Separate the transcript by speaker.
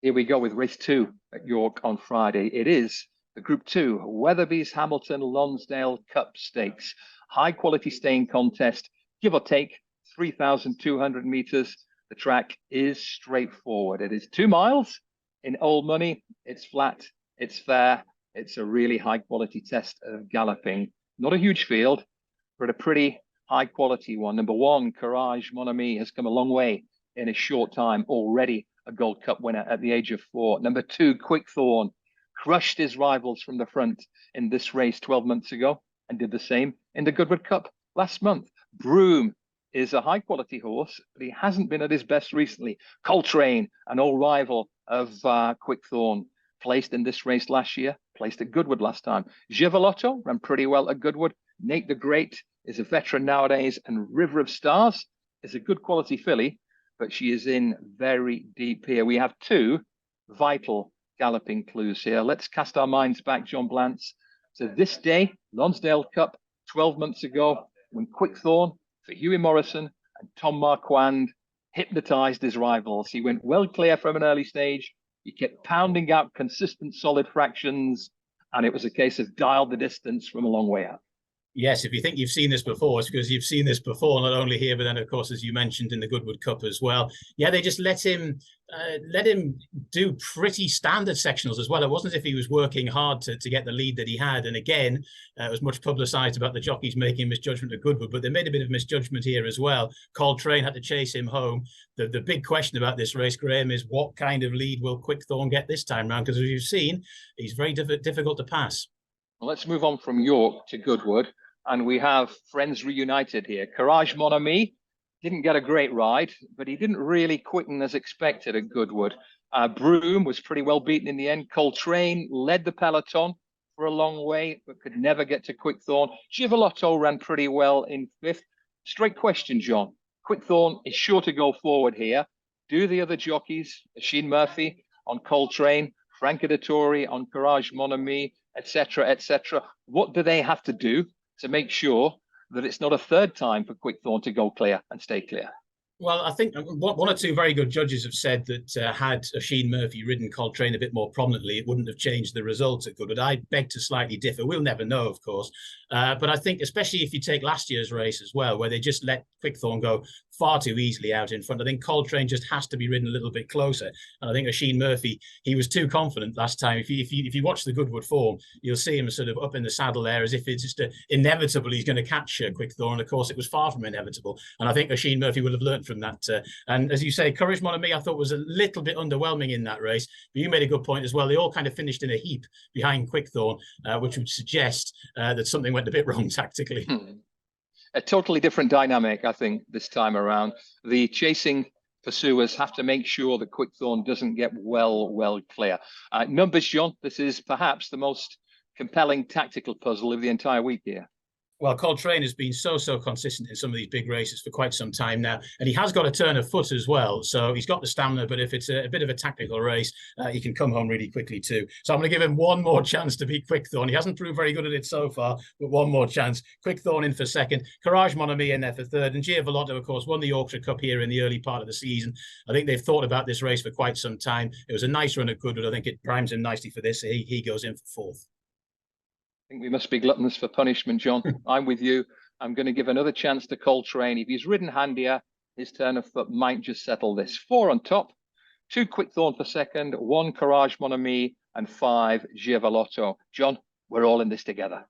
Speaker 1: Here we go with race 2 at York on Friday. It is the Group 2 Weatherbys Hamilton Lonsdale Cup Stakes. High quality staying contest, give or take 3,200 meters. The track is straightforward. It is 2 miles in old money. It's flat, it's fair. It's a really high quality test of galloping. Not a huge field, but a pretty high quality one. Number 1, Courage Mon Ami, has come a long way in a short time, already a Gold Cup winner at the age of 4. Number 2, Quickthorn, crushed his rivals from the front in this race 12 months ago and did the same in the Goodwood Cup last month. Broome is a high quality horse, but he hasn't been at his best recently. Coltrane, an old rival of Quickthorn, placed in this race last year, placed at Goodwood last time. Givolotto ran pretty well at Goodwood. Nate the Great is a veteran nowadays, and River of Stars is a good quality filly, but she is in very deep here. We have 2 vital galloping clues here. Let's cast our minds back, John Blance, to this day, Lonsdale Cup, 12 months ago, when Quickthorn for Hughie Morrison and Tom Marquand hypnotized his rivals. He went well clear from an early stage. He kept pounding out consistent, solid fractions, and it was a case of dial the distance from a long way out.
Speaker 2: Yes, if you think you've seen this before, it's because you've seen this before, not only here, but then, of course, as you mentioned, in the Goodwood Cup as well. Yeah, they just let him do pretty standard sectionals as well. It wasn't as if he was working hard to get the lead that he had. And again, it was much publicised about the jockeys making misjudgment at Goodwood, but they made a bit of misjudgment here as well. Coltrane had to chase him home. The big question about this race, Graham, is what kind of lead will Quickthorn get this time round? Because as you've seen, he's very difficult to pass.
Speaker 1: Well, let's move on from York to Goodwood. And we have friends reunited here. Courage Mon Ami didn't get a great ride, but he didn't really quicken as expected at Goodwood. Broome was pretty well beaten in the end. Coltrane led the peloton for a long way, but could never get to Quickthorn. Givolotto ran pretty well in 5th. Straight question, John. Quickthorn is sure to go forward here. Do the other jockeys, Sheen Murphy on Coltrane, Franca Dettori on Courage Mon Ami, etc., what do they have to do to make sure that it's not a third time for Quickthorn to go clear and stay clear?
Speaker 2: Well, I think one or two very good judges have said that had Sheen Murphy ridden Coltrane a bit more prominently, it wouldn't have changed the results at Goodwood. I beg to slightly differ. We'll never know, of course. But I think, especially if you take last year's race as well, where they just let Quickthorn go far too easily out in front, I think Coltrane just has to be ridden a little bit closer. And I think Sheen Murphy, he was too confident last time. If you watch the Goodwood form, you'll see him sort of up in the saddle there as if it's just inevitable he's going to catch Quickthorn. Of course, it was far from inevitable. And I think Sheen Murphy will have learned from that. And as you say, Courage Mon Ami, I thought was a little bit underwhelming in that race. But you made a good point as well. They all kind of finished in a heap behind Quickthorn, which would suggest that something went a bit wrong tactically.
Speaker 1: A totally different dynamic, I think, this time around. The chasing pursuers have to make sure that Quickthorn doesn't get well clear. Numbers, John, this is perhaps the most compelling tactical puzzle of the entire week here.
Speaker 2: Well, Coltrane has been so consistent in some of these big races for quite some time now. And he has got a turn of foot as well. So he's got the stamina, but if it's a bit of a tactical race, he can come home really quickly too. So I'm going to give him one more chance to beat Quickthorn. He hasn't proved very good at it so far, but one more chance. Quickthorn in for 2nd, Courage Mon Ami in there for 3rd. And Givolotto, of course, won the Yorkshire Cup here in the early part of the season. I think they've thought about this race for quite some time. It was a nice run at Goodwood. I think it primes him nicely for this. He goes in for 4th.
Speaker 1: I think we must be gluttons for punishment, John. I'm with you. I'm going to give another chance to Coltrane. If he's ridden handier, his turn of foot might just settle this. 4 on top, 2 Quickthorn for 2nd, 1 Courage Mon Ami, and 5 Givolotto. John, we're all in this together.